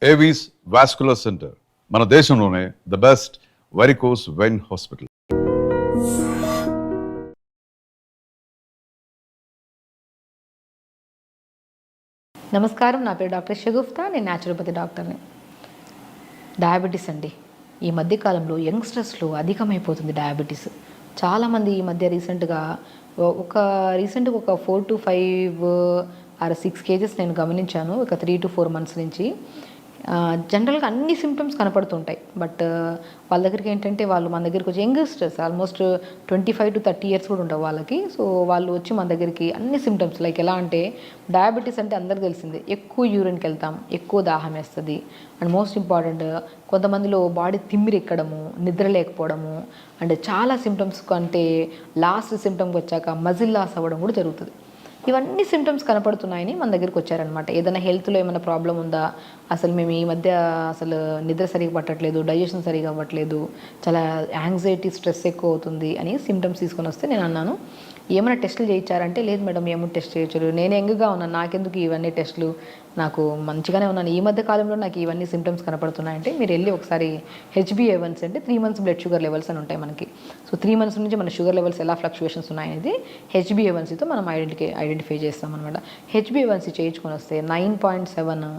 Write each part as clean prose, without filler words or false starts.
Avis vascular centre మన దేశంలోనే the best varicose vein hospital. నమస్కారం, నా పేరు డాక్టర్ షగుఫ్తా, నేను న్యాచురోపతి డాక్టర్ని. డయాబెటీస్ అండి, ఈ మధ్యకాలంలో యంగ్స్టర్స్లో అధికమైపోతుంది డయాబెటీస్. చాలామంది ఈ మధ్య రీసెంట్గా ఒక 4 to 5 or 6 kgs నేను గమనించాను ఒక 3 to 4 months నుంచి. జనరల్గా అన్ని సిమ్టమ్స్ కనపడుతుంటాయి. బట్ వాళ్ళ దగ్గరికి ఏంటంటే వాళ్ళు మన దగ్గరికి వచ్చి యంగ్స్టర్స్ ఆల్మోస్ట్ 25 to 30 years కూడా ఉండవు వాళ్ళకి. సో వాళ్ళు వచ్చి మన దగ్గరికి అన్ని సిమ్టమ్స్ లైక్ ఎలా అంటే, డయాబెటీస్ అంటే అందరికీ తెలిసిందే, ఎక్కువ యూరిన్కి వెళ్తాం, ఎక్కువ దాహం వేస్తుంది, అండ్ మోస్ట్ ఇంపార్టెంట్ కొంతమందిలో బాడీ తిమ్మిరి ఎక్కడము, నిద్ర లేకపోవడము, అండ్ చాలా సిమ్టమ్స్ అంటే లాస్ట్ సిమ్టమ్కి వచ్చాక మజిల్ లాస్ అవ్వడం కూడా జరుగుతుంది. ఇవన్నీ సిమ్టమ్స్ కనపడుతున్నాయని మన దగ్గరికి వచ్చారనమాట. ఏదైనా హెల్త్లో ఏమైనా ప్రాబ్లం ఉందా, అసలు మేము ఈ మధ్య అసలు నిద్ర సరిగా పట్టట్లేదు, డైజెషన్ సరిగా అవ్వట్లేదు, చాలా యాంగ్జైటీ, స్ట్రెస్ ఎక్కువ అవుతుంది అని సిమ్టమ్స్ తీసుకొని వస్తే నేను అన్నాను, ఏమైనా టెస్టులు చేయించారంటే, లేదు మేడం ఏమో టెస్ట్ చేయొచ్చు, నేను యంగ్గా ఉన్నాను, నాకెందుకు ఇవన్నీ టెస్టులు, నాకు మంచిగానే ఉన్నాను, ఈ మధ్య కాలంలో నాకు ఇవన్నీ సిమ్టమ్స్ కనపడుతున్నాయంటే మీరు వెళ్ళి ఒకసారి HbA1c అంటే 3 months బ్లడ్ షుగర్ లెవెల్స్ అని ఉంటాయి మనకి. సో 3 months నుంచి మన షుగర్ లెవెల్స్ ఎలా ఫ్లక్చువేషన్స్ ఉన్నాయనేది HbA1cతో మనం ఐడెంటిఫై చేస్తాం అనమాట. HbA1c చేయించుకొని వస్తే 9.7,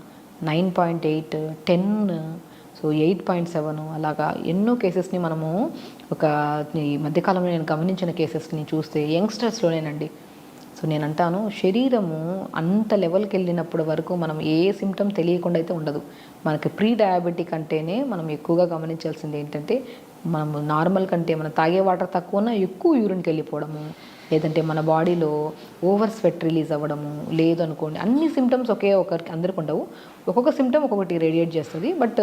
9.8, 10, సో 8.7 అలాగా ఎన్నో కేసెస్ని మనము ఈ మధ్యకాలంలో నేను గమనించిన కేసెస్ని చూస్తే యంగ్స్టర్స్లోనేనండి. సో నేను అంటాను, శరీరము అంత లెవెల్కి వెళ్ళినప్పుడు వరకు మనం ఏ సిమ్టమ్ తెలియకుండా అయితే ఉండదు. మనకి ప్రీ డయాబెటిక్ అంటేనే మనం ఎక్కువగా గమనించాల్సింది ఏంటంటే, మనం నార్మల్ కంటే మనం తాగే వాటర్ తక్కువ ఉన్నా ఎక్కువ యూరిన్కి వెళ్ళిపోవడము, లేదంటే మన బాడీలో ఓవర్ స్వెట్ రిలీజ్ అవ్వడము, లేదు అనుకోండి అన్ని సిమ్టమ్స్ ఒకరికి అందరికి ఉండవు, ఒక్కొక్క సిమ్టమ్ ఒక్కొక్కటి రేడియేట్ చేస్తుంది. బట్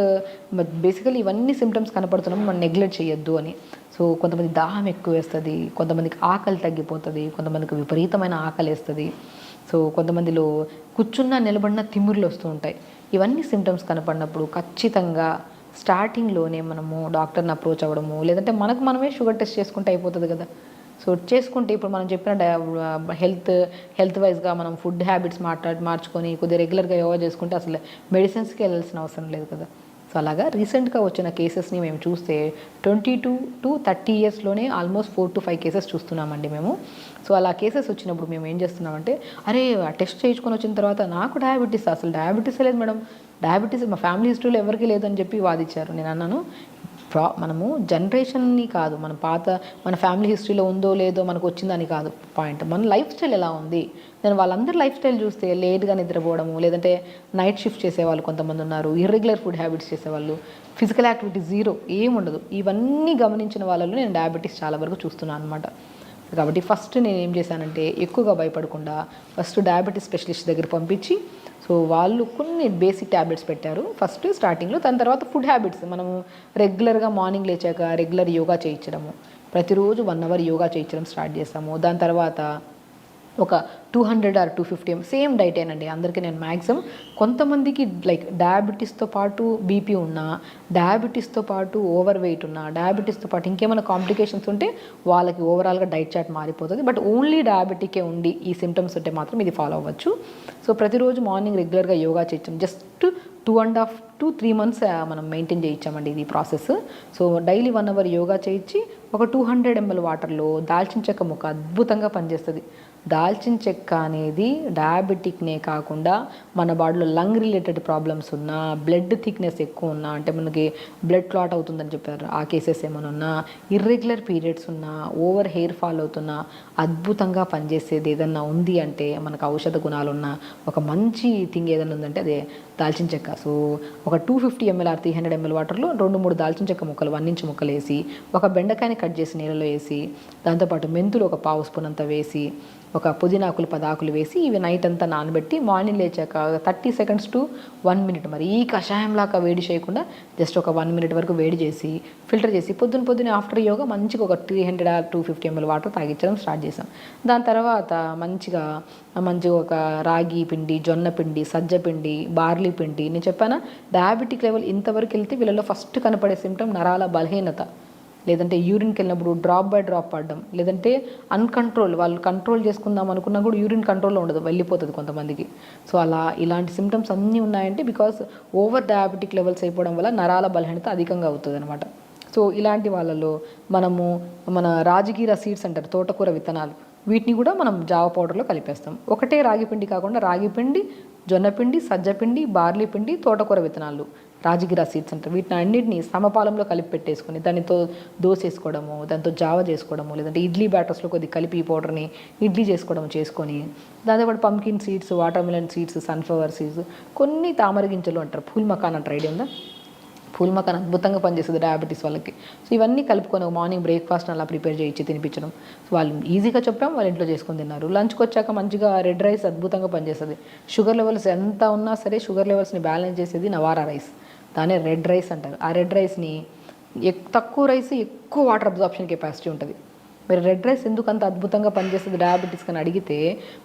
బేసికలీ ఇవన్నీ సిమ్టమ్స్ కనపడుతున్నాము, మనం నెగ్లెక్ట్ చేయొద్దు అని. సో కొంతమంది దాహం ఎక్కువ వేస్తుంది, కొంతమందికి ఆకలి తగ్గిపోతుంది, కొంతమందికి విపరీతమైన ఆకలి వేస్తుంది, సో కొంతమందిలో కూర్చున్న నిలబడిన తిమ్మురులు వస్తూ ఉంటాయి. ఇవన్నీ సిమ్టమ్స్ కనపడినప్పుడు ఖచ్చితంగా స్టార్టింగ్లోనే మనము డాక్టర్ని అప్రోచ్ అవ్వడము, లేదంటే మనమే షుగర్ టెస్ట్ చేసుకుంటే అయిపోతుంది కదా. సో చేసుకుంటే ఇప్పుడు మనం చెప్పిన హెల్త్ వైజ్గా మనం ఫుడ్ హ్యాబిట్స్ మార్చుకొని కొద్దిగా రెగ్యులర్గా యోగా చేసుకుంటే అసలు మెడిసిన్స్కి వెళ్ళాల్సిన అవసరం లేదు కదా. సో అలాగా రీసెంట్గా వచ్చిన కేసెస్ని మేము చూస్తే 22 to 30 yearsలోనే ఆల్మోస్ట్ 4 to 5 కేసెస్ చూస్తున్నామండి మేము. సో అలా కేసెస్ వచ్చినప్పుడు మేము ఏం చేస్తున్నామంటే, అరే టెస్ట్ చేయించుకొని వచ్చిన తర్వాత నాకు డయాబెటీస్, అసలు డయాబెటీస్ లేదు మేడం, డయాబెటీస్ మా ఫ్యామిలీ హిస్టరీలో ఎవరికి లేదని చెప్పి వాదించారు. నేను అన్నాను, మనము జనరేషన్ని కాదు, మన ఫ్యామిలీ హిస్టరీలో ఉందో లేదో మనకు వచ్చిందని కాదు పాయింట్, మన లైఫ్ స్టైల్ ఎలా ఉంది. నేను వాళ్ళందరి లైఫ్ స్టైల్ చూస్తే లేట్గా నిద్రపోవడము, లేదంటే నైట్ షిఫ్ట్ చేసేవాళ్ళు కొంతమంది ఉన్నారు, ఇర్రెగ్యులర్ ఫుడ్ హ్యాబిట్స్ చేసేవాళ్ళు, ఫిజికల్ యాక్టివిటీ జీరో, ఏముండదు. ఇవన్నీ గమనించిన వాళ్ళలో నేను డయాబెటీస్ చాలా వరకు చూస్తున్నాను అనమాట. కాబట్టి ఫస్ట్ నేను ఏం చేశానంటే, ఎక్కువగా భయపడకుండా ఫస్ట్ డయాబెటీస్ స్పెషలిస్ట్ దగ్గర పంపించి, సో వాళ్ళు కొన్ని బేసిక్ ట్యాబ్లెట్స్ పెట్టారు ఫస్ట్ స్టార్టింగ్లో. దాని తర్వాత ఫుడ్ హ్యాబిట్స్ మనము రెగ్యులర్గా మార్నింగ్ లేచాక రెగ్యులర్ యోగా చేయించడము, ప్రతిరోజు 1 hour యోగా చేయించడం స్టార్ట్ చేస్తాము. దాని తర్వాత ఒక 200 or 250 సేమ్ డైటేనండి అందరికీ. నేను మ్యాక్సిమం కొంతమందికి లైక్ డయాబెటీస్తో పాటు బీపీ ఉన్నా, డయాబెటీస్తో పాటు ఓవర్ వెయిట్ ఉన్నా, డయాబెటీస్తో పాటు ఇంకేమైనా కాంప్లికేషన్స్ ఉంటే వాళ్ళకి ఓవరాల్గా డైట్ చార్ట్ మారిపోతుంది. బట్ ఓన్లీ డయాబెటికే ఉండి ఈ సిమ్టమ్స్ ఉంటే మాత్రం ఇది ఫాలో అవ్వచ్చు. సో ప్రతిరోజు మార్నింగ్ రెగ్యులర్గా యోగా చేయొచ్చు. జస్ట్ 2.5 to 3 months మనం మెయింటైన్ చేయించామండి ఇది process. So daily 1 hour yoga చేయించి ఒక 200 ml వాటర్లో దాల్చిన చెక్క ముక్క అద్భుతంగా పనిచేస్తుంది. దాల్చిన చెక్క అనేది డయాబెటిక్నే కాకుండా మన బాడీలో లంగ్ రిలేటెడ్ ప్రాబ్లమ్స్ ఉన్నా, బ్లడ్ థిక్నెస్ ఎక్కువ ఉన్నా, అంటే మనకి బ్లడ్ క్లాట్ అవుతుందని చెప్పారు ఆ కేసెస్ ఏమైనా ఉన్నా, ఇర్రెగ్యులర్ పీరియడ్స్ ఉన్నా, ఓవర్ హెయిర్ ఫాల్ అవుతున్నా, అద్భుతంగా పనిచేసేది ఏదన్నా ఉంది అంటే, మనకు ఔషధ గుణాలున్న ఒక మంచి థింగ్ ఏదైనా ఉందంటే అదే దాల్చిన చెక్క. సో ఒక 250 ml or 300 ml వాటర్లో 2-3 దాల్చిన చెక్క ముక్కలు 1 inch ముక్కలు వేసి, ఒక బెండకాయని కట్ చేసి నీళ్ళలో వేసి, దాంతోపాటు మెంతులు ఒక 1/2 స్పూన్ అంతా వేసి, ఒక పుదీనాకులు 10 ఆకులు వేసి, ఇవి నైట్ అంతా నానబెట్టి మార్నింగ్ లేచాక 30 seconds to 1 minute మరి ఈ కషాయంలాగా వేడి చేయకుండా జస్ట్ ఒక 1 minute వరకు వేడి చేసి ఫిల్టర్ చేసి పొద్దున ఆఫ్టర్ యోగా మంచిగా ఒక 300 or 250 ml వాటర్ తాగించడం స్టార్ట్ చేసాం. దాని తర్వాత మంచిగా ఒక రాగి పిండి, జొన్న పిండి, సజ్జ పిండి, బార్లీ పిండి. నేను చెప్పాను డయాబెటిక్ లెవెల్ ఇంతవరకు వెళ్తే వీళ్ళలో ఫస్ట్ కనపడే సిమ్టమ్ నరాల బలహీనత. లేదంటే యూరిన్కి వెళ్ళినప్పుడు డ్రాప్ బై డ్రాప్ పడడం, లేదంటే అన్కంట్రోల్, వాళ్ళు కంట్రోల్ చేసుకుందాం అనుకున్నా కూడా యూరిన్ కంట్రోల్లో ఉండదు, వెళ్ళిపోతుంది కొంతమందికి. సో ఇలాంటి సిమ్టమ్స్ అన్నీ ఉన్నాయంటే బికాస్ ఓవర్ డయాబెటిక్ లెవెల్స్ అయిపోవడం వల్ల నరాల బలహీనత అధికంగా అవుతుంది అనమాట. సో ఇలాంటి వాళ్ళలో మనము మన రాజగిర సీడ్స్ అంటారు, తోటకూర విత్తనాలు, వీటిని కూడా మనం జావ పౌడర్లో కలిపేస్తాం. ఒకటే రాగి పిండి కాకుండా రాగి పిండి, జొన్నపిండి, సజ్జపిండి, బార్లీ పిండి, తోటకూర విత్తనాలు, రాజగిరా సీడ్స్ అంటారు, వీటిని అన్నింటినీ సమపాలంలో కలిపి పెట్టేసుకొని దానితో దోశ వేసుకోవడము, దాంతో జావ చేసుకోవడము, లేదంటే ఇడ్లీ బ్యాటర్స్లో కొద్ది కలిపి ఈ పౌడర్ని ఇడ్లీ చేసుకోవడం చేసుకొని, దాంతోపాటు pumpkin seeds, water melon seeds, sunflower seeds, కొన్ని తామర గింజలు అంటారు, పూల్ మకాన్ అంటారు, ఐడియా ఉందా? పూల్ మకాన్ అద్భుతంగా పనిచేస్తుంది డయాబెటీస్ వాళ్ళకి. సో ఇవన్నీ కలుపుకొని మార్నింగ్ బ్రేక్ఫాస్ట్ అలా ప్రిపేర్ చేయించి తినిపించడం. సో వాళ్ళు ఈజీగా చెప్పాం, వాళ్ళ ఇంట్లో చేసుకొని తిన్నారు. లంచ్కి వచ్చాక మంచిగా రెడ్ రైస్ అద్భుతంగా పనిచేస్తుంది. షుగర్ లెవెల్స్ ఎంత ఉన్నా సరే షుగర్ లెవెల్స్ని బ్యాలెన్స్ చేసేది నవారా రైస్, దానే రెడ్ రైస్ అంటారు. ఆ రెడ్ రైస్ని తక్కువ రైస్ ఎక్కువ వాటర్ అబ్జార్ప్షన్ కెపాసిటీ ఉంటుంది. మీరు రెడ్ రైస్ ఎందుకు అంత అద్భుతంగా పనిచేస్తుంది డయాబెటీస్ అని అడిగితే,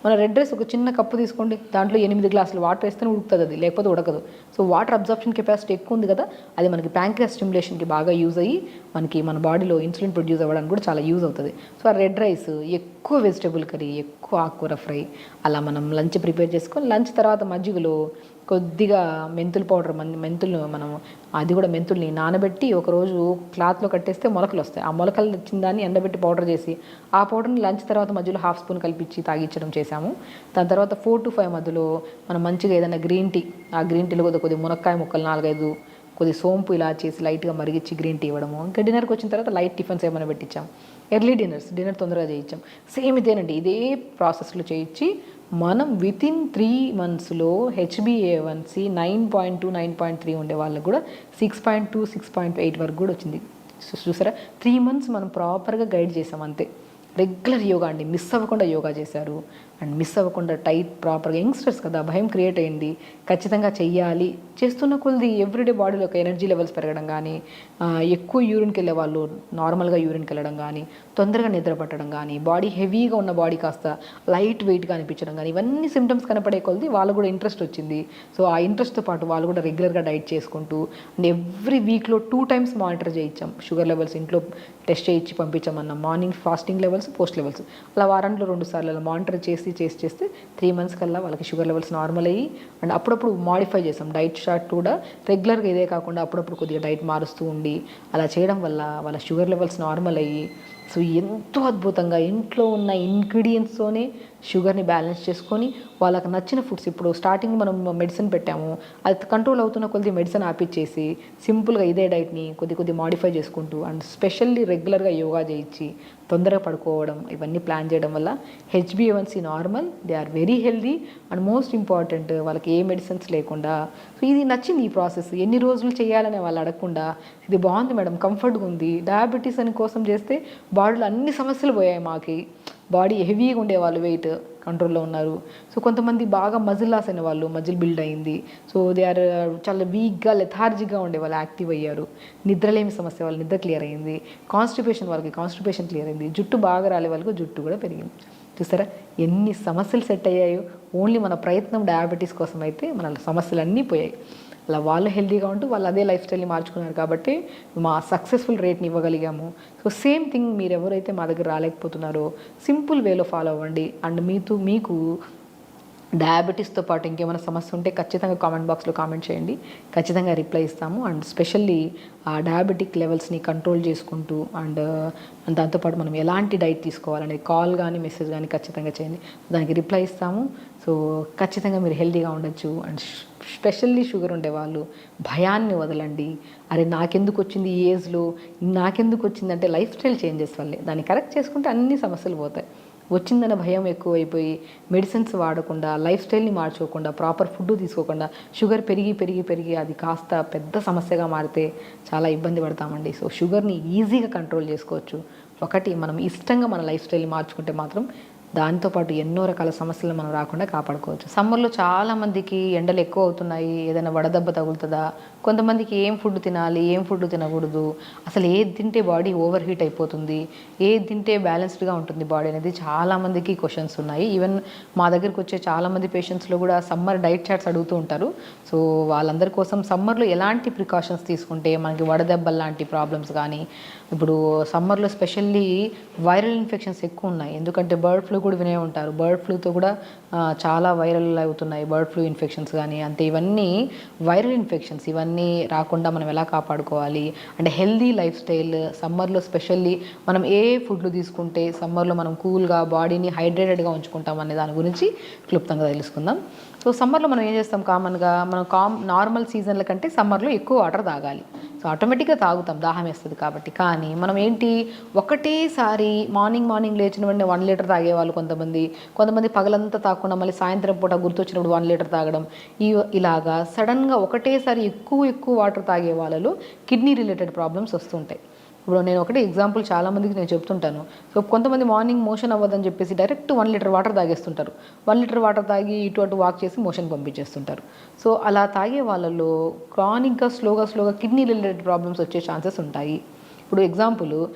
మన రెడ్ రైస్ ఒక చిన్న కప్పు తీసుకోండి, దాంట్లో 8 గ్లాసులు వాటర్ వేస్తేనే ఉడుకుతుంది, అది లేకపోతే ఉడకదు. సో వాటర్ అబ్జార్ప్షన్ కెపాసిటీ ఎక్కువ ఉంది కదా, అది మనకి ప్యాంక్రియాస్ స్టిమ్యులేషన్కి బాగా యూజ్ అయ్యి మనకి మన బాడీలో ఇన్సులిన్ ప్రొడ్యూస్ అవ్వడానికి కూడా చాలా యూజ్ అవుతుంది. సో ఆ రెడ్ రైస్ ఎక్కువ వెజిటేబుల్ కర్రీ, ఎక్కువ ఆకుకూర ఫ్రై, అలా మనం లంచ్ ప్రిపేర్ చేసుకొని లంచ్ తర్వాత మజ్జిగలో కొద్దిగా మెంతుల పౌడర్, మెంతులు మనం అది కూడా మెంతుల్ని నానబెట్టి ఒకరోజు క్లాత్లో కట్టేస్తే మొలకలు వస్తాయి. ఆ మొలకలు వచ్చిన దాన్ని ఎండబెట్టి పౌడర్ చేసి ఆ పౌడర్ని లంచ్ తర్వాత మధ్యలో హాఫ్ స్పూన్ కలిపించి తాగించడం చేశాము. దాని తర్వాత 4 to 5 మధ్యలో మనం మంచిగా ఏదైనా గ్రీన్ టీ, ఆ గ్రీన్ టీలో కొద్ది మునక్కాయ ముక్కలు 4-5, కొద్ది సోంపు ఇలా చేసి లైట్గా మరిగించి గ్రీన్ టీ ఇవ్వడము. ఇంకా డిన్నర్కి వచ్చిన తర్వాత లైట్ టిఫిన్స్ ఏమైనా పెట్టించాం. ఎర్లీ డిన్నర్ తొందరగా చేయించాం. సేమ్ ఇదేనండి, ఇదే ప్రాసెస్లో చేయించి మనం వితిన్ 3 monthsలో HbA1c 9.2, 9.3 ఉండే వాళ్ళకు కూడా 6.2, 6.8 వరకు కూడా వచ్చింది. చూసారా, 3 months మనం ప్రాపర్గా గైడ్ చేసాం అంతే. రెగ్యులర్ యోగా అండి, మిస్ అవ్వకుండా యోగా చేశారు అండ్ మిస్ అవ్వకుండా టైట్ ప్రాపర్గా. యంగ్స్టర్స్ కదా, భయం క్రియేట్ అయింది, ఖచ్చితంగా చెయ్యాలి. చేస్తున్న కొద్ది ఎవ్రీడే బాడీలో ఒక ఎనర్జీ లెవెల్స్ పెరగడం కానీ, ఎక్కువ యూరిన్కి వెళ్ళే వాళ్ళు నార్మల్గా యూరిన్కి వెళ్ళడం కానీ, తొందరగా నిద్ర పట్టడం కానీ, బాడీ హెవీగా ఉన్న బాడీ కాస్త లైట్ వెయిట్గా అనిపించడం కానీ, ఇవన్నీ సిమ్టమ్స్ కనపడే కొద్ది వాళ్ళు కూడా ఇంట్రెస్ట్ వచ్చింది. సో ఆ ఇంట్రెస్ట్తో పాటు వాళ్ళు కూడా రెగ్యులర్గా డైట్ చేసుకుంటూ అండ్ ఎవ్రీ వీక్లో 2 times మానిటర్ చేయించాం. షుగర్ లెవెల్స్ ఇంట్లో టెస్ట్ చేయించి పంపించామన్నాం. Morning fasting levels, post levels, అలా వారంలో 2 సార్లు అలా మానిటర్ చేస్తే 3 months కల్లా వాళ్ళకి షుగర్ లెవెల్స్ నార్మల్ అయ్యి అండ్ అప్పుడప్పుడు మాడిఫై చేసాం. డైట్ చార్ట్ కూడా రెగ్యులర్గా ఇదే కాకుండా అప్పుడప్పుడు కొద్దిగా డైట్ మారుస్తూ ఉండి అలా చేయడం వల్ల వాళ్ళ షుగర్ లెవెల్స్ నార్మల్ అయ్యి సో ఎంతో అద్భుతంగా ఇంట్లో ఉన్న ఇంగ్రీడియంట్స్తోనే షుగర్ని బ్యాలెన్స్ చేసుకొని వాళ్ళకి నచ్చిన ఫుడ్స్, ఇప్పుడు స్టార్టింగ్ మనం మెడిసిన్ పెట్టాము, అది కంట్రోల్ అవుతున్న కొద్ది మెడిసిన్ ఆపిచ్చేసి సింపుల్గా ఇదే డైట్ని కొద్ది మాడిఫై చేసుకుంటూ అండ్ స్పెషల్లీ రెగ్యులర్గా యోగా చేయించి తొందరగా పడుకోవడం, ఇవన్నీ ప్లాన్ చేయడం వల్ల HbA1c normal, they are very healthy and most important వాళ్ళకి ఏ మెడిసిన్స్ లేకుండా. సో ఇది నచ్చింది ఈ ప్రాసెస్. ఎన్ని రోజులు చేయాలని వాళ్ళు అడగకుండా ఇది బాగుంది మేడం, కంఫర్ట్గా ఉంది, డయాబెటీస్ అని కోసం చేస్తే బాడీలో అన్ని సమస్యలు పోయాయి. మాకి బాడీ హెవీగా ఉండేవాళ్ళు, వెయిట్ కంట్రోల్లో ఉన్నారు. సో కొంతమంది బాగా మజిల్ లాస్ అయిన వాళ్ళు, మజిల్ బిల్డ్ అయింది. సో దే ఆర్ చాలా వీక్గా లెథార్జిక్గా ఉండేవాళ్ళు యాక్టివ్ అయ్యారు. నిద్రలేమి సమస్య వాళ్ళు నిద్ర క్లియర్ అయింది. కాన్స్టిపేషన్ వాళ్ళకి కాన్స్టిపేషన్ క్లియర్ అయింది. జుట్టు బాగా రాలే వాళ్ళకి జుట్టు కూడా పెరిగింది. చూసారా ఎన్ని సమస్యలు సెట్ అయ్యాయో. ఓన్లీ మన ప్రయత్నం డయాబెటీస్ కోసం అయితే మన సమస్యలు అన్నీ పోయాయి. అలా వాళ్ళు హెల్తీగా ఉంటూ వాళ్ళు అదే లైఫ్ స్టైల్ని మార్చుకున్నారు కాబట్టి మా సక్సెస్ఫుల్ రేట్ని ఇవ్వగలిగాము. సో సేమ్ థింగ్ మీరు ఎవరైతే మా దగ్గర రాలేకపోతున్నారో సింపుల్ వేలో ఫాలో అవ్వండి. అండ్ మీకు డయాబెటీస్తో పాటు ఇంకేమైనా సమస్య ఉంటే ఖచ్చితంగా కామెంట్ బాక్స్లో కామెంట్ చేయండి, ఖచ్చితంగా రిప్లై ఇస్తాము. అండ్ స్పెషల్లీ ఆ డయాబెటిక్ లెవెల్స్ని కంట్రోల్ చేసుకుంటూ అండ్ దాంతోపాటు మనం ఎలాంటి డైట్ తీసుకోవాలనేది కాల్ కానీ మెసేజ్ కానీ ఖచ్చితంగా చేయండి, దానికి రిప్లై ఇస్తాము. సో ఖచ్చితంగా మీరు హెల్తీగా ఉండొచ్చు. అండ్ స్పెషల్లీ షుగర్ ఉండేవాళ్ళు భయాన్ని వదలండి. అరే నాకెందుకు వచ్చింది ఈ ఏజ్లో, నాకెందుకు వచ్చిందంటే లైఫ్ స్టైల్ చేంజెస్ వల్లే. దాన్ని కరెక్ట్ చేసుకుంటే అన్ని సమస్యలు పోతాయి. వచ్చిందన్న భయం ఎక్కువైపోయి మెడిసిన్స్ వాడకుండా, లైఫ్ స్టైల్ని మార్చుకోకుండా, ప్రాపర్ ఫుడ్ తీసుకోకుండా షుగర్ పెరిగి అది కాస్త పెద్ద సమస్యగా మారితే చాలా ఇబ్బంది పడతామండి. సో షుగర్ని ఈజీగా కంట్రోల్ చేసుకోవచ్చు. ఒకటి మనం ఇష్టంగా మన లైఫ్ స్టైల్ని మార్చుకుంటే మాత్రం దాంతోపాటు ఎన్నో రకాల సమస్యలు మనం రాకుండా కాపాడుకోవచ్చు. సమ్మర్లో చాలామందికి ఎండలు ఎక్కువ అవుతున్నాయి, ఏదైనా వడదెబ్బ తగులుతుందా, కొంతమందికి ఏం ఫుడ్ తినాలి, ఏం ఫుడ్ తినకూడదు, అసలు ఏది తింటే బాడీ ఓవర్ హీట్ అయిపోతుంది, ఏది తింటే బ్యాలెన్స్డ్గా ఉంటుంది బాడీ అనేది చాలామందికి క్వశ్చన్స్ ఉన్నాయి. ఈవెన్ మా దగ్గరికి వచ్చే చాలామంది పేషెంట్స్లో కూడా సమ్మర్ డైట్ చార్ట్స్ అడుగుతూ ఉంటారు. సో వాళ్ళందరి కోసం సమ్మర్లో ఎలాంటి ప్రికాషన్స్ తీసుకుంటే మనకి వడదెబ్బలు లాంటి ప్రాబ్లమ్స్ కానీ, ఇప్పుడు సమ్మర్లో స్పెషల్లీ వైరల్ ఇన్ఫెక్షన్స్ ఎక్కువ ఉన్నాయి. ఎందుకంటే బర్డ్ ఫ్లూ కూడా వినే ఉంటారు. బర్డ్ ఫ్లూతో కూడా చాలా వైరల్ అవుతున్నాయి బర్డ్ ఫ్లూ ఇన్ఫెక్షన్స్ కానీ. అంటే ఇవన్నీ వైరల్ ఇన్ఫెక్షన్స్, ఇవన్నీ రాకుండా మనం ఎలా కాపాడుకోవాలి అంటే హెల్దీ లైఫ్ స్టైల్. సమ్మర్లో స్పెషల్లీ మనం ఏ ఫుడ్లు తీసుకుంటే సమ్మర్లో మనం కూల్గా బాడీని హైడ్రేటెడ్గా ఉంచుకుంటాం అనే దాని గురించి క్లుప్తంగా తెలుసుకుందాం. సో సమ్మర్లో మనం ఏం చేస్తాం, కామన్గా మనం నార్మల్ సీజన్ల కంటే సమ్మర్లో ఎక్కువ వాటర్ తాగాలి. సో ఆటోమేటిక్గా తాగుతాం, దాహం వేస్తుంది కాబట్టి. కానీ మనం ఏంటి, ఒకటేసారి మార్నింగ్ లేచిన వెంటనే 1 లీటర్ తాగేవాళ్ళు కొంతమంది పగలంతా తాగకుండా మళ్ళీ సాయంత్రం పూట గుర్తొచ్చినప్పుడు 1 లీటర్ తాగడం, ఇలాగా సడన్గా ఒకటేసారి ఎక్కువ వాటర్ తాగే వాళ్ళలో కిడ్నీ రిలేటెడ్ ప్రాబ్లమ్స్ వస్తుంటాయి. ఇప్పుడు నేను ఒకటి ఎగ్జాంపుల్ చాలామందికి నేను చెప్తుంటాను. సో కొంతమంది మార్నింగ్ మోషన్ అవ్వదని చెప్పేసి డైరెక్ట్ 1 లీటర్ వాటర్ తాగేస్తుంటారు. 1 లీటర్ వాటర్ తాగి ఇటు అటు వాక్ చేసి మోషన్ పంపించేస్తుంటారు. సో అలా తాగే వాళ్ళలో క్రానిక్గా స్లోగా కిడ్నీ రిలేటెడ్ ప్రాబ్లమ్స్ వచ్చే ఛాన్సెస్ ఉంటాయి. ఇప్పుడు ఎగ్జాంపుల్,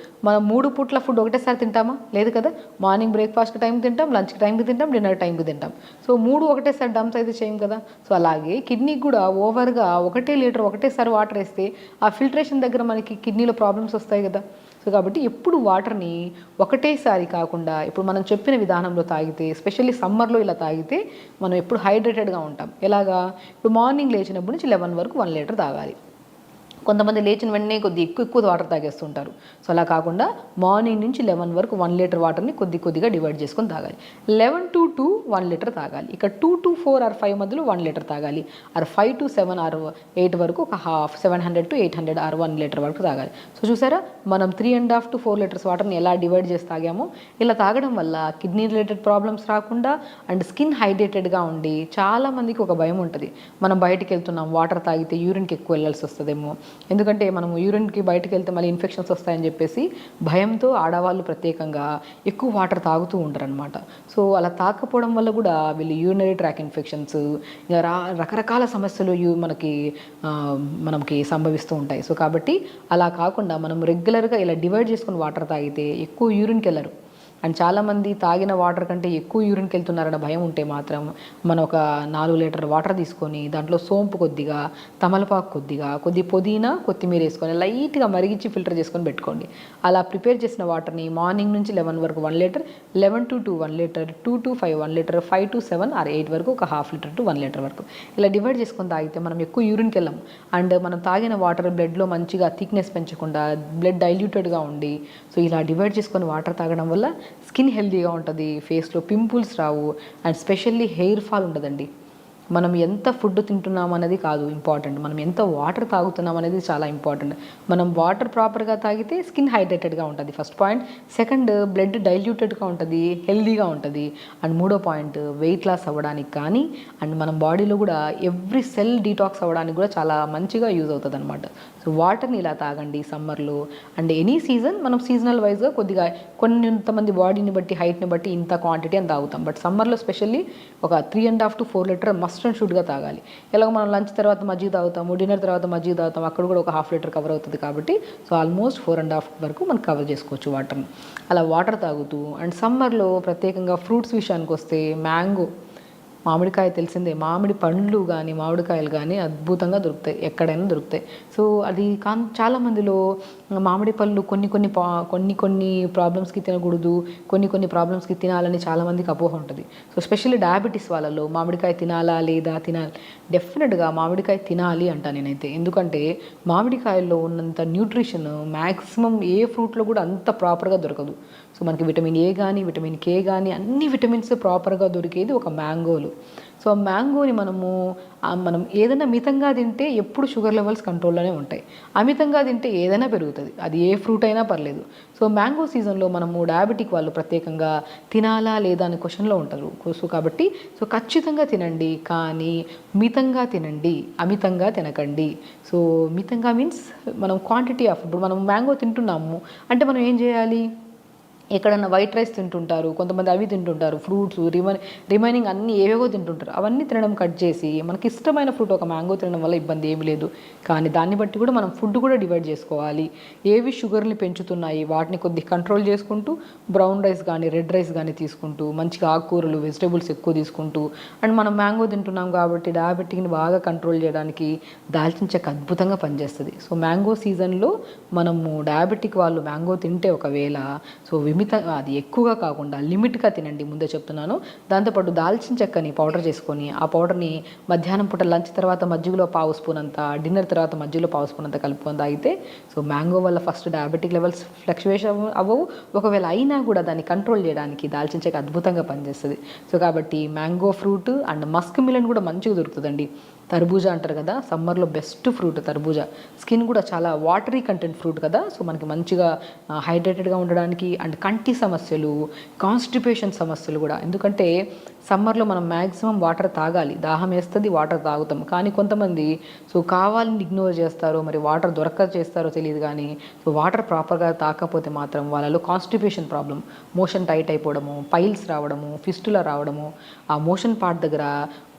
మనం 3 పూట్ల ఫుడ్ ఒకటేసారి తింటామా? లేదు కదా. మార్నింగ్ బ్రేక్ఫాస్ట్కి టైంకి తింటాం, లంచ్కి టైంకి తింటాం, డిన్నర్ టైంకి తింటాం. సో 3 ఒకటేసారి డంప్స్ అయితే చేయం కదా. సో అలాగే కిడ్నీకి కూడా ఓవర్గా 1 లీటర్ ఒకటేసారి వాటర్ వేస్తే ఆ ఫిల్ట్రేషన్ దగ్గర మనకి కిడ్నీలో ప్రాబ్లమ్స్ వస్తాయి కదా. సో కాబట్టి ఎప్పుడు వాటర్ని ఒకటేసారి కాకుండా ఇప్పుడు మనం చెప్పిన విధానంలో తాగితే, ఎస్పెషల్లీ సమ్మర్లో ఇలా తాగితే మనం ఎప్పుడు హైడ్రేటెడ్గా ఉంటాం. ఎలాగా, ఇప్పుడు మార్నింగ్ లేచినప్పటి నుంచి 11 వరకు 1 లీటర్ తాగాలి. కొంతమంది లేచిన వెంటనే ఎక్కువ వాటర్ తాగేస్తుంటారు. సో అలా కాకుండా మార్నింగ్ నుంచి 11 వరకు 1 లీటర్ వాటర్ని కొద్దిగా డివైడ్ చేసుకొని తాగాలి. 11 to 2 1 లీటర్ తాగాలి. ఇక 2 to 4 or 5 మధ్యలో 1 లీటర్ తాగాలి. ఆర్ 5 to 7 or 8 వరకు ఒక హాఫ్, 700 to 800 or 1 లీటర్ వరకు తాగాలి. సో చూసారా, మనం 3.5 to 4 లీటర్స్ వాటర్ని ఎలా డివైడ్ చేసి తాగామో. ఇలా తాగడం వల్ల కిడ్నీ రిలేటెడ్ ప్రాబ్లమ్స్ రాకుండా అండ్ స్కిన్ హైడ్రేటెడ్గా ఉండి, చాలామందికి ఒక భయం ఉంటుంది, మనం బయటికి వెళ్తున్నాం వాటర్ తాగితే యూరిన్కి ఎక్కువ వెళ్ళాల్సి వస్తుందేమో, ఎందుకంటే మనము యూరిన్కి బయటకు వెళ్తే మళ్ళీ ఇన్ఫెక్షన్స్ వస్తాయని చెప్పేసి భయంతో ఆడవాళ్ళు ప్రత్యేకంగా ఎక్కువ వాటర్ తాగుతూ ఉంటారు అనమాట. సో అలా తాకపోవడం వల్ల కూడా వీళ్ళు యూరినరీ ట్రాక్ ఇన్ఫెక్షన్స్, ఇంకా రకరకాల సమస్యలు మనకి సంభవిస్తూ ఉంటాయి. సో కాబట్టి అలా కాకుండా మనం రెగ్యులర్గా ఇలా డివైడ్ చేసుకుని వాటర్ తాగితే ఎక్కువ యూరిన్కి వెళ్ళరు. అండ్ చాలామంది తాగిన వాటర్ కంటే ఎక్కువ యూరిన్కి వెళ్తున్నారన్న భయం ఉంటే మాత్రం మనం ఒక 4 లీటర్ వాటర్ తీసుకొని దాంట్లో సోంపు కొద్దిగా, తమలపాకు కొద్ది పుదీనా, కొత్తిమీర వేసుకొని లైట్గా మరిగించి ఫిల్టర్ చేసుకొని పెట్టుకోండి. అలా ప్రిపేర్ చేసిన వాటర్ని మార్నింగ్ నుంచి 11 వరకు 1 litre, 11 to 2 1 litre, 2 to 5 1 litre, 5 to 7 or 8 వరకు ఒక హాఫ్ లీటర్ టు 1 లీటర్ వరకు ఇలా డివైడ్ చేసుకొని తాగితే మనం ఎక్కువ యూరిన్కి వెళ్ళాం. అండ్ మనం తాగిన వాటర్ బ్లడ్లో మంచిగా థిక్నెస్ పెంచకుండా బ్లడ్ డైల్యూటెడ్గా ఉండి, సో ఇలా డివైడ్ చేసుకొని వాటర్ తాగడం వల్ల స్కిన్ హెల్తీగా ఉంటుంది, ఫేస్లో pimples Rao, and specially hair fall ఉండదండి. మనం ఎంత ఫుడ్ తింటున్నాం అనేది కాదు ఇంపార్టెంట్, మనం ఎంత వాటర్ తాగుతున్నాం అనేది చాలా ఇంపార్టెంట్. మనం వాటర్ ప్రాపర్గా తాగితే స్కిన్ హైడ్రేటెడ్గా ఉంటుంది, ఫస్ట్ పాయింట్. సెకండ్, బ్లడ్ డైల్యూటెడ్గా ఉంటుంది, హెల్తీగా ఉంటుంది. అండ్ మూడో పాయింట్, వెయిట్ లాస్ అవ్వడానికి కానీ అండ్ మన బాడీలో కూడా ఎవ్రీ సెల్ డీటాక్స్ అవ్వడానికి కూడా చాలా మంచిగా యూజ్ అవుతుంది అనమాట. సో వాటర్ని ఇలా తాగండి సమ్మర్లో. అండ్ ఎనీ సీజన్ మనం సీజనల్ వైజ్గా కొద్దిగా కొంతమంది బాడీని బట్టి, హైట్ని బట్టి ఇంత క్వాంటిటీ అని తాగుతాం. బట్ సమ్మర్లో స్పెషల్లీ ఒక 3.5 to 4 లీటర్ మస్ట్ అండ్ షుడ్గా తాగాలి. ఎలాగో మనం లంచ్ తర్వాత మజ్జిగ తాగుతాము, డిన్నర్ తర్వాత మజ్జిగ తాగుతాం, అక్కడ కూడా ఒక హాఫ్ లీటర్ కవర్ అవుతుంది కాబట్టి సో ఆల్మోస్ట్ 4.5 వరకు మనం కవర్ చేసుకోవచ్చు వాటర్ని. అలా వాటర్ తాగుతూ, అండ్ సమ్మర్లో ప్రత్యేకంగా ఫ్రూట్స్ విషయానికి వస్తే మ్యాంగో, మామిడికాయ తెలిసిందే, మామిడి పండ్లు కానీ మామిడికాయలు కానీ అద్భుతంగా దొరుకుతాయి, ఎక్కడైనా దొరుకుతాయి. సో అది చాలా మందిలో మామిడి పళ్ళు కొన్ని ప్రాబ్లమ్స్కి తినకూడదు, కొన్ని ప్రాబ్లమ్స్కి తినాలని చాలామందికి అపోహ ఉంటుంది. సో స్పెషల్లీ డయాబెటీస్ వాళ్ళలో మామిడికాయ తినాలా లేదా తినాలి, డెఫినెట్గా మామిడికాయ తినాలి అంట నేనైతే. ఎందుకంటే మామిడికాయల్లో ఉన్నంత న్యూట్రిషన్ మ్యాక్సిమం ఏ ఫ్రూట్లో కూడా అంత ప్రాపర్గా దొరకదు. సో మనకి విటమిన్ ఏ కానీ విటమిన్ కే కానీ అన్ని విటమిన్స్ ప్రాపర్గా దొరికేది ఒక మ్యాంగోలు. సో ఆ మ్యాంగోని మనం ఏదైనా మితంగా తింటే ఎప్పుడు షుగర్ లెవెల్స్ కంట్రోల్లోనే ఉంటాయి, అమితంగా తింటే ఏదైనా పెరుగుతుంది, అది ఏ ఫ్రూట్ అయినా పర్లేదు. సో మ్యాంగో సీజన్లో మనము డయాబెటిక్ వాళ్ళు ప్రత్యేకంగా తినాలా లేదా అనే క్వశ్చన్లో ఉంటారు. సో కాబట్టి ఖచ్చితంగా తినండి, కానీ మితంగా తినండి, అమితంగా తినకండి. సో మితంగా మీన్స్ మనం క్వాంటిటీ ఆఫ్, ఇప్పుడు మనం మ్యాంగో తింటున్నాము అంటే మనం ఏం చేయాలి, ఎక్కడన్నా వైట్ రైస్ తింటుంటారు, కొంతమంది అవి తింటుంటారు, ఫ్రూట్స్ రిమైనింగ్ అన్నీ ఏవేవో తింటుంటారు. అవన్నీ తినడం కట్ చేసి మనకి ఇష్టమైన ఫ్రూట్ ఒక మ్యాంగో తినడం వల్ల ఇబ్బంది ఏమీ లేదు. కానీ దాన్ని బట్టి కూడా మనం ఫుడ్ కూడా డివైడ్ చేసుకోవాలి. ఏవి షుగర్ని పెంచుతున్నాయి వాటిని కొద్దిగా కంట్రోల్ చేసుకుంటూ, బ్రౌన్ రైస్ కానీ రెడ్ రైస్ కానీ తీసుకుంటూ, మంచిగా ఆకుకూరలు వెజిటేబుల్స్ ఎక్కువ తీసుకుంటూ, అండ్ మనం మ్యాంగో తింటున్నాం కాబట్టి డయాబెటిక్ని బాగా కంట్రోల్ చేయడానికి దాల్చిన చెక్క అద్భుతంగా పనిచేస్తుంది. సో మ్యాంగో సీజన్లో మనము డయాబెటిక్ వాళ్ళు మ్యాంగో తింటే ఒకవేళ సో అది ఎక్కువగా కాకుండా లిమిట్గా తినండి, ముందే చెప్తున్నాను. దాంతోపాటు దాల్చిన చెక్కని పౌడర్ చేసుకొని ఆ పౌడర్ని మధ్యాహ్నం పూట లంచ్ తర్వాత మజ్జిగలో పావు స్పూన్ అంత, డిన్నర్ తర్వాత మజ్జిగలో పావు స్పూన్ అంత కలుపుకొని తాగితే సో మ్యాంగో వల్ల ఫస్ట్ డయాబెటిక్ లెవెల్స్ ఫ్లక్చువేషన్ అవ్వవు. ఒకవేళ అయినా కూడా దాన్ని కంట్రోల్ చేయడానికి దాల్చిన చెక్క అద్భుతంగా పనిచేస్తుంది. సో కాబట్టి mango fruit and Musk melon కూడా మంచిగా దొరుకుతుందండి. తర్బూజా అంటారు కదా, సమ్మర్లో బెస్ట్ ఫ్రూట్ తర్బూజా. స్కిన్ కూడా చాలా వాటరీ కంటెంట్ ఫ్రూట్ కదా, సో మనకి మంచిగా హైడ్రేటెడ్గా ఉండడానికి అండ్ కంటి సమస్యలు, కాన్స్టిపేషన్ సమస్యలు కూడా. ఎందుకంటే సమ్మర్లో మనం మ్యాక్సిమం వాటర్ తాగాలి, దాహం వేస్తుంది వాటర్ తాగుతాం. కానీ కొంతమంది సో కావాలని ఇగ్నోర్ చేస్తారో, మరి వాటర్ దొరక్క చేస్తారో తెలియదు. కానీ సో వాటర్ ప్రాపర్గా తాకపోతే మాత్రం వాళ్ళలో కాన్స్టిపేషన్ ప్రాబ్లం, మోషన్ టైట్ అయిపోవడము, పైల్స్ రావడము, ఫిస్టులా రావడము, ఆ మోషన్ పార్ట్ దగ్గర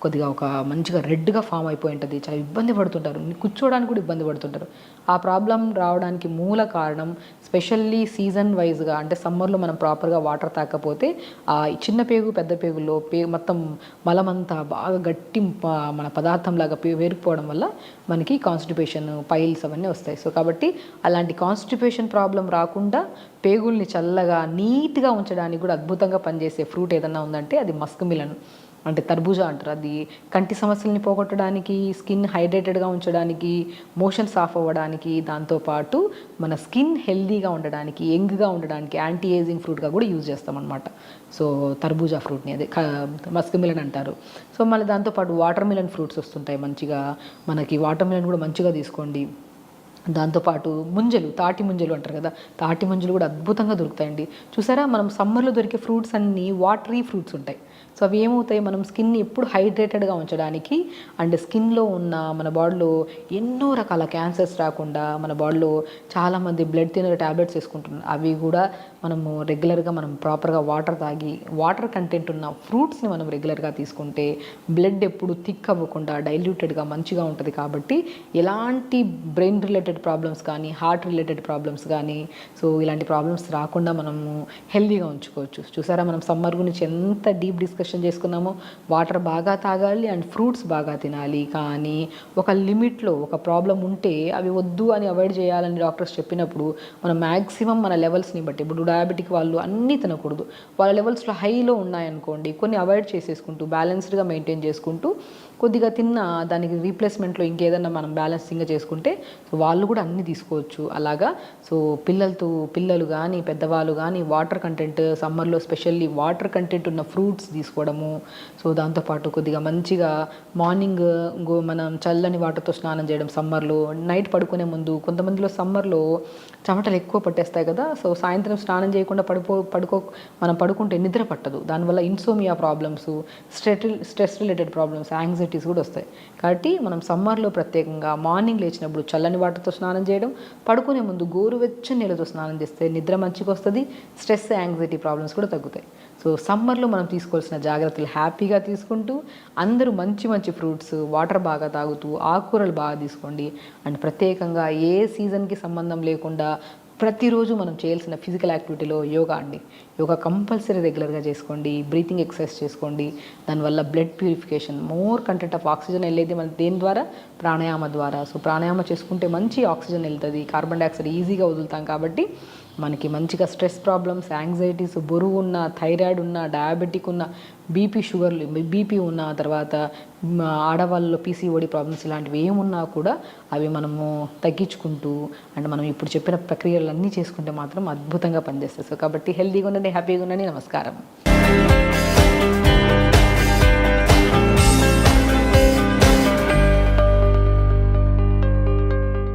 కొద్దిగా ఒక మంచిగా రెడ్గా ఫామ్ అయిపోయి ఉంటుంది. చాలా ఇబ్బంది పడుతుంటారు, కూర్చోడానికి కూడా ఇబ్బంది పడుతుంటారు. ఆ ప్రాబ్లం రావడానికి మూల కారణం స్పెషల్లీ సీజన్ వైజ్గా, అంటే సమ్మర్లో మనం ప్రాపర్గా వాటర్ తాకపోతే ఆ చిన్న పేగు పెద్ద పేగుల్లో మొత్తం మలమంతా బాగా గట్టి మన పదార్థంలాగా వేరుకుపోవడం వల్ల మనకి కాన్స్టిపేషన్, పైల్స్ అవన్నీ వస్తాయి. సో కాబట్టి అలాంటి కాన్స్టిపేషన్ ప్రాబ్లం రాకుండా పేగుల్ని చల్లగా నీట్గా ఉంచడానికి కూడా అద్భుతంగా పనిచేసే ఫ్రూట్ ఏదన్నా ఉందంటే అది మస్క్ మిలన్, అంటే తర్బూజా అంటారు. అది కంటి సమస్యల్ని పోగొట్టడానికి, స్కిన్ హైడ్రేటెడ్గా ఉంచడానికి, మోషన్స్ ఆఫ్ అవ్వడానికి, దాంతోపాటు మన స్కిన్ హెల్దీగా ఉండడానికి, యంగ్గా ఉండడానికి యాంటీ ఏజింగ్ ఫ్రూట్గా కూడా యూజ్ చేస్తామన్నమాట. సో తర్బూజా ఫ్రూట్ని అదే మస్క్ మిలన్ అంటారు. సో మళ్ళీ దాంతోపాటు వాటర్ మిలన్ ఫ్రూట్స్ వస్తుంటాయి మంచిగా, మనకి వాటర్ మిలన్ కూడా మంచిగా తీసుకోండి. దాంతోపాటు ముంజలు, తాటి ముంజలు అంటారు కదా, తాటి ముంజలు కూడా అద్భుతంగా దొరుకుతాయండి. చూసారా, మనం సమ్మర్లో దొరికే ఫ్రూట్స్ అన్నీ వాటరీ ఫ్రూట్స్ ఉంటాయి. సో అవి ఏమవుతాయి, మనం స్కిన్ని ఎప్పుడు హైడ్రేటెడ్గా ఉంచడానికి అండ్ స్కిన్లో ఉన్న మన బాడీలో ఎన్నో రకాల క్యాన్సర్స్ రాకుండా, మన బాడీలో చాలామంది బ్లడ్ థిన్నర్ ట్యాబ్లెట్స్ వేసుకుంటున్నారు. అవి కూడా మనము రెగ్యులర్గా మనం ప్రాపర్గా వాటర్ తాగి, వాటర్ కంటెంట్ ఉన్న ఫ్రూట్స్ని మనం రెగ్యులర్గా తీసుకుంటే బ్లడ్ ఎప్పుడు థిక్ అవ్వకుండా డైల్యూటెడ్గా మంచిగా ఉంటుంది. కాబట్టి ఎలాంటి బ్రెయిన్ రిలేటెడ్ ప్రాబ్లమ్స్ కానీ, హార్ట్ రిలేటెడ్ ప్రాబ్లమ్స్ కానీ, సో ఇలాంటి ప్రాబ్లమ్స్ రాకుండా మనము హెల్దీగా ఉంచుకోవచ్చు. చూసారా, మనం సమ్మర్ గురించి ఎంత డీప్ డిస్కషన్ చేసుకున్నామో. వాటర్ బాగా తాగాలి అండ్ ఫ్రూట్స్ బాగా తినాలి, కానీ ఒక లిమిట్లో. ఒక ప్రాబ్లం ఉంటే అవి వద్దు అని అవాయిడ్ చేయాలని డాక్టర్స్ చెప్పినప్పుడు మనం మ్యాక్సిమం మన లెవెల్స్ని బట్టి, ఇప్పుడు డయాబెటిక్ వాళ్ళు అన్నీ తినకూడదు, వాళ్ళ లెవెల్స్లో హైలో ఉన్నాయనుకోండి, కొన్ని అవాయిడ్ చేసేసుకుంటూ బ్యాలెన్స్డ్గా మెయింటైన్ చేసుకుంటూ కొద్దిగా తిన్న దానికి రీప్లేస్మెంట్లో ఇంకేదన్నా మనం బ్యాలెన్సింగ్గా చేసుకుంటే సో వాళ్ళు కూడా అన్నీ తీసుకోవచ్చు. అలాగా సో పిల్లలు కానీ పెద్దవాళ్ళు కానీ వాటర్ కంటెంట్, సమ్మర్లో స్పెషల్లీ వాటర్ కంటెంట్ ఉన్న ఫ్రూట్స్ తీసుకోవడము. సో దాంతోపాటు కొద్దిగా మంచిగా మార్నింగ్ మనం చల్లని వాటర్తో స్నానం చేయడం సమ్మర్లో. నైట్ పడుకునే ముందు కొంతమందిలో సమ్మర్లో చెమటలు ఎక్కువ పట్టేస్తాయి కదా, సో సాయంత్రం స్నానం చేయకుండా మనం పడుకుంటే నిద్ర పట్టదు. దానివల్ల insomnia problems, stress related problems, anxieties కూడా వస్తాయి. కాబట్టి మనం సమ్మర్లో ప్రత్యేకంగా మార్నింగ్ లేచినప్పుడు చల్లని వాటర్తో స్నానం చేయడం, పడుకునే ముందు గోరువెచ్చని నీళ్ళతో స్నానం చేస్తే నిద్ర మంచిగా వస్తుంది, స్ట్రెస్, యాంగ్జైటీ ప్రాబ్లమ్స్ కూడా తగ్గుతాయి. సో సమ్మర్లో మనం తీసుకోవాల్సిన జాగ్రత్తలు హ్యాపీగా తీసుకుంటూ అందరూ మంచి మంచి ఫ్రూట్స్, వాటర్ బాగా తాగుతూ, ఆకుకూరలు బాగా తీసుకోండి. అండ్ ప్రత్యేకంగా ఏ సీజన్కి సంబంధం లేకుండా ప్రతిరోజు మనం చేయాల్సిన ఫిజికల్ యాక్టివిటీలో యోగా అండి. యోగా కంపల్సరీ రెగ్యులర్గా చేసుకోండి. బ్రీతింగ్ ఎక్సర్సైజ్ చేసుకోండి. దానివల్ల blood purification, more content of oxygen వెళ్ళేది మన దేని ద్వారా, ప్రాణాయామ ద్వారా. సో ప్రాణాయామ చేసుకుంటే మంచి ఆక్సిజన్ వెళ్తుంది, కార్బన్ డైఆక్సైడ్ ఈజీగా వదులుతాం. కాబట్టి మనకి మంచిగా స్ట్రెస్ ప్రాబ్లమ్స్, యాంగ్జైటీస్, బరువు ఉన్న, థైరాయిడ్ ఉన్న, డయాబెటిక్ ఉన్న, బీపీ ఉన్న, తర్వాత ఆడవాళ్ళలో పీసీఓడి ప్రాబ్లమ్స్ ఇలాంటివి ఏమున్నా కూడా అవి మనము తగ్గించుకుంటూ అండ్ మనం ఇప్పుడు చెప్పిన ప్రక్రియలన్నీ చేసుకుంటే మాత్రం అద్భుతంగా పనిచేస్తాయి. సో కాబట్టి హెల్తీగా ఉండండి, హ్యాపీగా ఉండండి. నమస్కారం.